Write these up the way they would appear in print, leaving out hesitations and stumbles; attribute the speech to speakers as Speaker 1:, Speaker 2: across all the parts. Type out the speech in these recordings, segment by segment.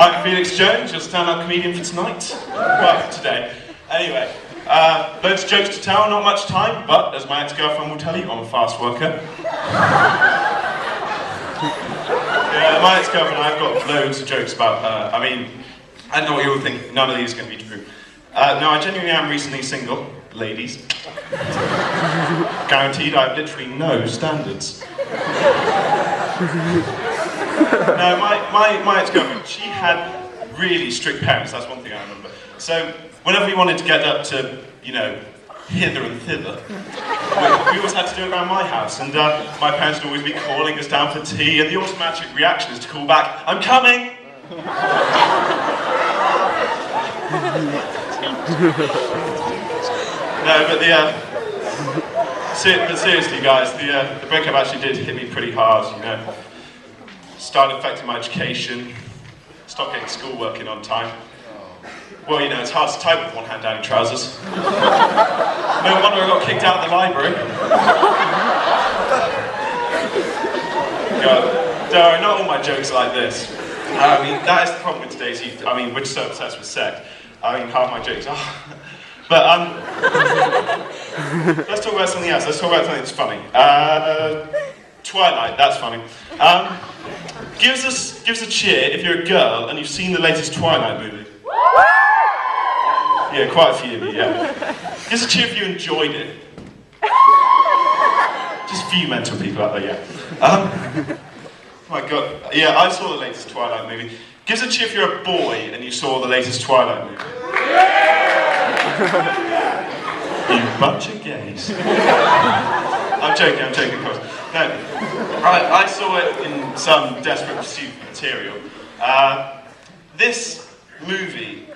Speaker 1: I'm Felix Jones, your stand-up comedian for tonight. Well, for today. Anyway, loads of jokes to tell, not much time, but as my ex-girlfriend will tell you, I'm a fast worker. Yeah, my ex-girlfriend, I've got loads of jokes about her. I mean, I know what you'll think, none of these are going to be true. No, I genuinely am recently single, ladies. Guaranteed, I have literally no standards. No, my ex-girlfriend, she had really strict parents, that's one thing I remember. So, whenever we wanted to get up to, you know, hither and thither, we always had to do it around my house, and my parents would always be calling us down for tea, and the automatic reaction is to call back, "I'm coming!" No, but seriously guys, the breakup actually did hit me pretty hard, you know. Started affecting my education, stopped getting schoolwork in on time. Well, you know, it's hard to type with one hand down your trousers. No wonder I got kicked out of the library. God, no, not all my jokes are like this. I mean, that is the problem with today's youth. I mean, we're so obsessed with sex. I mean, half my jokes are. But, let's talk about something else. Let's talk about something that's funny. Twilight, that's funny. Give us a cheer if you're a girl and you've seen the latest Twilight movie. Yeah, quite a few of you, yeah. Give us a cheer if you enjoyed it. Just a few mental people out there, yeah. Oh my god, yeah, I saw the latest Twilight movie. Give us a cheer if you're a boy and you saw the latest Twilight movie. You bunch of gays. I'm joking, of course. No, I saw it in some desperate pursuit of material. This movie,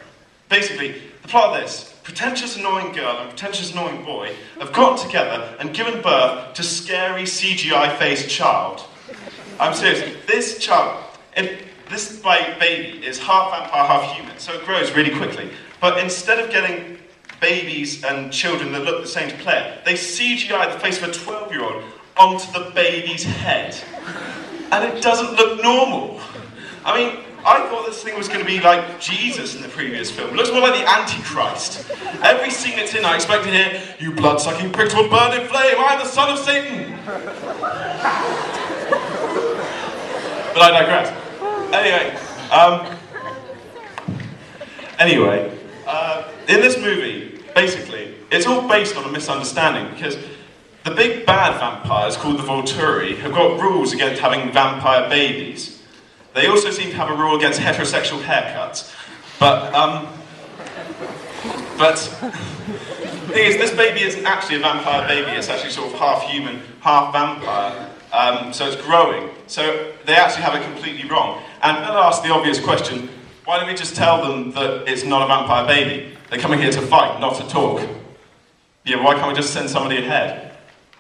Speaker 1: basically, the plot of this, pretentious annoying girl and pretentious annoying boy have gotten together and given birth to scary CGI-faced child. I'm serious, this child, this baby is half vampire, half human, so it grows really quickly. But instead of getting babies and children that look the same to play it, they CGI the face of a 12-year-old onto the baby's head. And it doesn't look normal. I mean, I thought this thing was going to be like Jesus in the previous film. It looks more like the Antichrist. Every scene it's in, I expect to hear, "You blood-sucking pricks will burn in flame, I am the son of Satan!" But I digress. Anyway, in this movie, basically, it's all based on a misunderstanding, because the big bad vampires, called the Volturi, have got rules against having vampire babies. They also seem to have a rule against heterosexual haircuts. But the thing is, this baby isn't actually a vampire baby, it's actually sort of half human, half vampire. So it's growing. So they actually have it completely wrong. And they'll ask the obvious question, why don't we just tell them that it's not a vampire baby? They're coming here to fight, not to talk. Yeah, why can't we just send somebody ahead?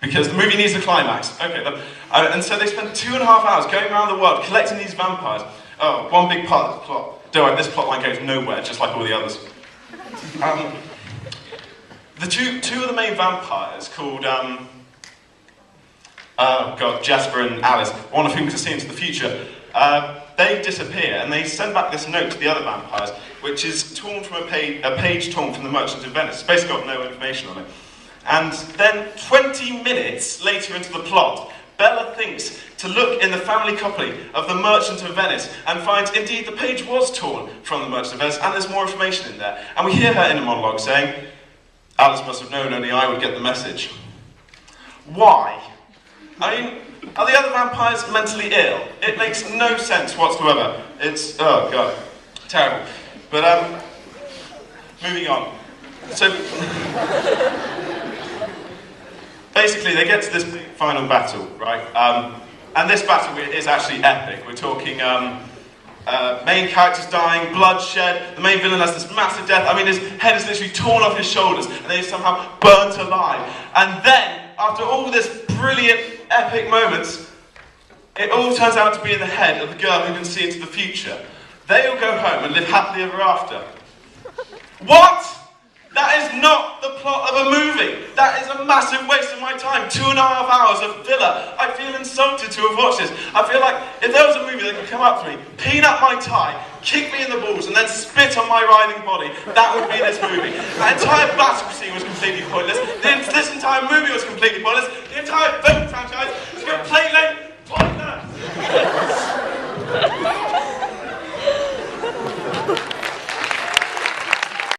Speaker 1: Because the movie needs a climax. Okay, and so they spend 2.5 hours going around the world collecting these vampires. Oh, one big part of the plot. Don't worry, this plot line goes nowhere, just like all the others. The two of the main vampires, called, Jasper and Alice, one of whom can see into the future, they disappear, and they send back this note to the other vampires, which is torn from a page torn from the Merchant of Venice. It's basically got no information on it. And then 20 minutes later into the plot, Bella thinks to look in the family copy of the Merchant of Venice and finds indeed the page was torn from the Merchant of Venice and there's more information in there. And we hear her in a monologue saying, "Alice must have known only I would get the message." Why? I mean, are the other vampires mentally ill? It makes no sense whatsoever. It's, oh god, terrible. But, moving on. So, basically, they get to this big final battle, right? And this battle is actually epic. We're talking main characters dying, bloodshed, the main villain has this massive death. I mean, his head is literally torn off his shoulders, and then he's somehow burnt alive. And then, after all this brilliant, epic moments, it all turns out to be in the head of the girl who can see into the future. They all go home and live happily ever after. What? That is not the plot of a movie. That is a massive waste of my time. 2.5 hours of filler. I feel insulted to have watched this. I feel like if there was a movie that could come up to me, peen up my tie, kick me in the balls, and then spit on my writhing body, that would be this movie. That entire battle scene was completely pointless. This entire movie was completely pointless.